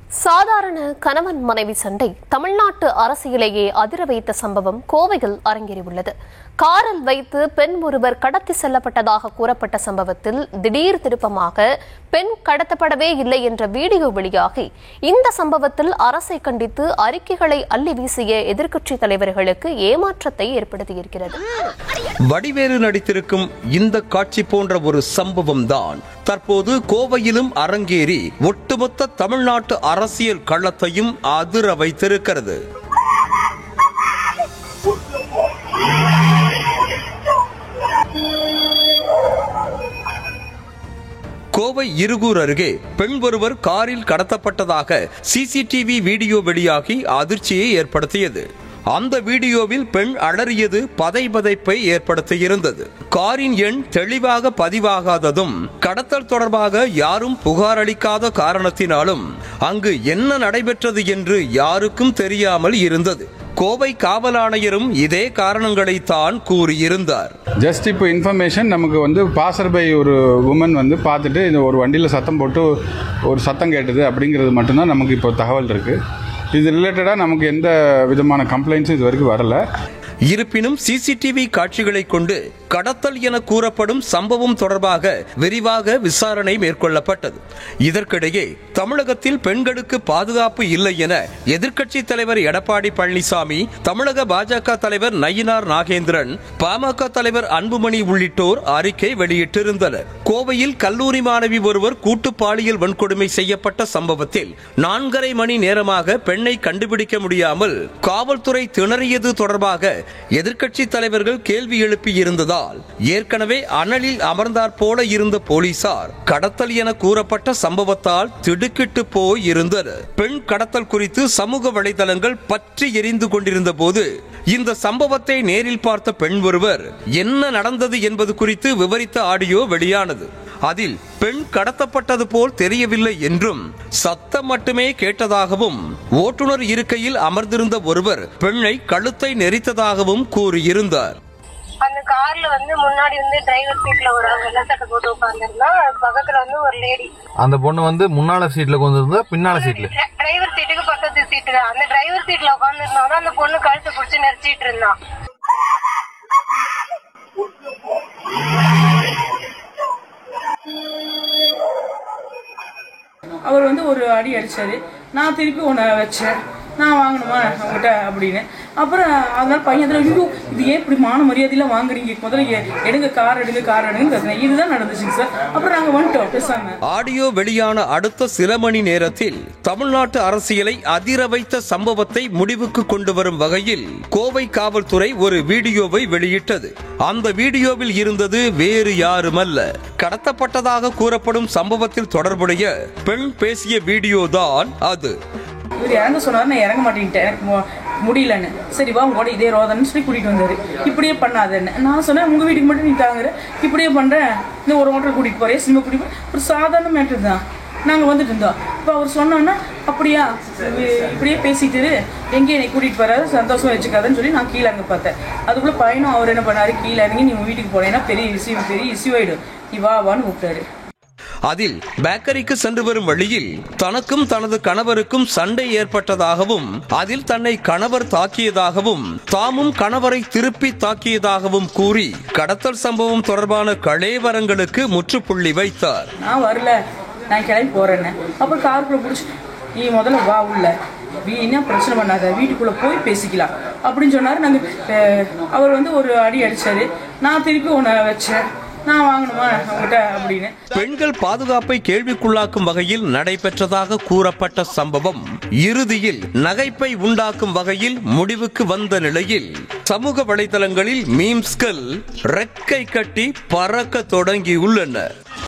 சாதாரண கணவன் மனைவி சண்டை தமிழ்நாட்டு அரசியலையே அதிர வைத்த சம்பவம் கோவையில் அரங்கேறியுள்ளது. காரில் வைத்து பெண் ஒருவர் கடத்தி செல்லப்பட்டதாக கூறப்பட்ட சம்பவத்தில் திடீர் திருப்பமாக பெண் கடத்தப்படவே இல்லை என்ற வீடியோ வெளியாகி இந்த சம்பவத்தில் அரசை கண்டித்து அறிக்கைகளை அள்ளி வீசிய எதிர்க்கட்சித் தலைவர்களுக்கு ஏமாற்றத்தை ஏற்படுத்தியிருக்கிறது. வடிவேலு நடித்திருக்கும் இந்த காட்சி போன்ற ஒரு சம்பவம் தான் தற்போது கோவையிலும் அரங்கேறி ஒட்டுமொத்த தமிழ்நாட்டு அரசியல் களத்தையும் அதிர வைத்திருக்கிறது. கோவை இருகூர் அருகே பெண் ஒருவர் காரில் கடத்தப்பட்டதாக சிசிடிவி வீடியோ வெளியாகி அதிர்ச்சியை ஏற்படுத்தியது. அந்த வீடியோவில் பெண் அலறியது பதைபதைப்பை ஏற்படுத்தியிருந்தது. காரின் எண் தெளிவாக பதிவாகாததும் கடத்தல் தொடர்பாக யாரும் புகார் அளிக்காத காரணத்தினாலும் அங்கு என்ன நடைபெற்றது என்று யாருக்கும் தெரியாமல் இருந்தது. கோவை காவல் ஆணையரும் இதே காரணங்களை தான் கூறியிருந்தார். ஜஸ்ட் இப்போ இன்ஃபர்மேஷன் நமக்கு பாசர் பை ஒரு உமன் பார்த்துட்டு இந்த ஒரு வண்டியில் சத்தம் போட்டு ஒரு சத்தம் கேட்டது அப்படிங்கிறது மட்டும்தான் நமக்கு இப்போ தகவல் இருக்குது. இது ரிலேட்டடாக நமக்கு எந்த விதமான கம்ப்ளைண்ட்ஸும் இது வரைக்கும் வரலை. இருப்பினும் சிசிடிவி காட்சிகளை கொண்டு கடத்தல் என கூறப்படும் சம்பவம் தொடர்பாக விரிவாக விசாரணை மேற்கொள்ளப்பட்டது. இதற்கிடையே தமிழகத்தில் பெண்களுக்கு பாதுகாப்பு இல்லை என எதிர்க்கட்சி தலைவர் எடப்பாடி பழனிசாமி, தமிழக பாஜக தலைவர் நயினார் நாகேந்திரன், பாமக தலைவர் அன்புமணி உள்ளிட்டோர் அறிக்கை வெளியிட்டிருந்தனர். கோவையில் கல்லூரி மாணவி ஒருவர் கூட்டு பாலியல் வன்கொடுமை செய்யப்பட்ட சம்பவத்தில் 4.5 மணி நேரமாக பெண்ணை கண்டுபிடிக்க முடியாமல் காவல்துறை திணறியது தொடர்பாக எதிர்க்கட்சி தலைவர்கள் கேள்வி எழுப்பியிருந்ததால் ஏற்கனவே அனலில் அமர்ந்தார் போல இருந்த போலீசார் கடத்தல் என கூறப்பட்ட சம்பவத்தால் திடுக்கிட்டு போய் இருந்தனர். பெண் கடத்தல் குறித்து சமூக வலைதளங்கள் பற்றி எரிந்து கொண்டிருந்த போது இந்த சம்பவத்தை நேரில் பார்த்த பெண் ஒருவர் என்ன நடந்தது என்பது குறித்து விவரித்த ஆடியோ வெளியானது. அதில் பெண் கடத்தப்பட்டது போல் தெரியவில்லை என்றும் சத்தம் மட்டுமே கேட்டதாகவும் ஓட்டுநர் இருக்கையில் அமர்ந்திருந்த ஒருவர் பெண்ணை கழுத்தை நெரித்ததாகவும் கூறியிருந்தார். அந்த கார்ல முன்னாடி டிரைவர் சீட்ல ஒரு வெள்ளை சட்டை போட்டு உட்கார்ந்திருந்தா, பக்கத்துல ஒரு லேடி. அந்த பொண்ணு முன்னால சீட்ல உட்கார்ந்திருந்தா, பின்னால சீட்ல டிரைவர் சீட்டுக்கு பக்கத்து சீட்ல அந்த டிரைவர் சீட்ல உட்கார்ந்திருந்தா அந்த பொண்ணு கழுத்தை பிடிச்சு நெரிச்சிட்டு இருந்தான். அவர் ஒரு அடி அடிச்சாரு. நான் திருப்பி ஒன்று வச்சேன், நான் வாங்கணுமா அவங்ககிட்ட அப்படின்னு. அப்புறம் அதனால பையன் ஐயோ இது ஏன் இப்படி மான மரியாதையெல்லாம் வாங்குறீங்க, முதல்ல எடுங்க கார் எடுங்க இதுதான் நடந்துச்சுங்க சார். அப்புறம் நாங்கள் வந்துட்டோம் பேசாம. ஆடியோ வெளியான அடுத்த சில மணி நேரத்தில் தமிழ்நாட்டு அரசியலை அதிர வைத்த சம்பவத்தை முடிவுக்கு கொண்டு வரும் வகையில் கோவை காவல்துறை ஒரு வீடியோவை வெளியிட்டது. அந்த வீடியோவில் இருந்தது வேறு யாருமல்ல, கடத்தப்பட்டதாக கூறப்படும் சம்பவத்தில் தொடர்புடைய பெண் பேசிய வீடியோ தான் அது. இவர் இறங்க சொன்னார், நான் இறங்க மாட்டேன்ட்டேன், எனக்கு முடியலன்னு. சரி வா உங்களோட இதே ரோதன்னு சொல்லி கூட்டிகிட்டு வந்தார். இப்படியே பண்ணாதேன்னு நான் சொன்னேன், உங்கள் வீட்டுக்கு மட்டும் நீ தாங்குற, இப்படியே பண்ணுறேன், இந்த ஒரு ஹோட்டல் கூட்டிகிட்டு போகிறேன், சினிமா கூட்டிகிட்டு போகிறேன், ஒரு சாதாரண மேட்டர் தான். நாங்கள் வந்துட்டு இருந்தோம். இப்போ அவர் சொன்னோன்னா அப்படியா இப்படியே பேசிட்டு எங்கேயும் என்னை கூட்டிகிட்டு போகிறாரு, சந்தோஷம் வச்சுக்காதுன்னு சொல்லி நான் கீழே அங்கே பார்த்தேன். அதுக்குள்ளே பையனும் அவர் என்ன பண்ணார், கீழே இறங்கி நீ வீட்டுக்கு போனேன்னா பெரிய இஷ்யூ ஆகிடும், நீ வான்னு கூப்பிட்டாரு. அதில் பேக்கரிக்கு சென்று வரும் வழியில் தனக்கும் தனது கணவருக்கும் சண்டை ஏற்பட்டதாகவும் அதில் தன்னை கணவர் தாக்கியதாகவும் தாமும் கணவரை திருப்பி தாக்கியதாகவும் கூறி கடத்தல் சம்பவம் தொடர்பான கலேவரங்களுக்கு முற்றுப்புள்ளி வைத்தார். நான் வரல, நான் கிளம்பி போறேன்னு. அப்புறம் காருக்குள்ள பிடிச்சி நீ முதல்ல வா உள்ள, என்ன பிரச்சனை பண்ணாத, வீட்டுக்குள்ள போய் பேசிக்கலாம் அப்படின்னு சொன்னாரு. அவர் ஒரு அடி அடிச்சாரு. நான் திருப்பி ஒன்று வச்சேன், நான் வாங்கணுமா அவங்ககிட்ட அப்படின்னு. பெண்கள் பாதுகாப்பை கேள்விக்குள்ளாக்கும் வகையில் நடைபெற்றதாக கூறப்பட்ட சம்பவம் இறுதியில் நகைப்பை உண்டாக்கும் வகையில் முடிவுக்கு வந்த நிலையில் சமூக வலைதளங்களில் மீம்ஸ்கள் ரெக்கை கட்டி பறக்க தொடங்கியுள்ளன.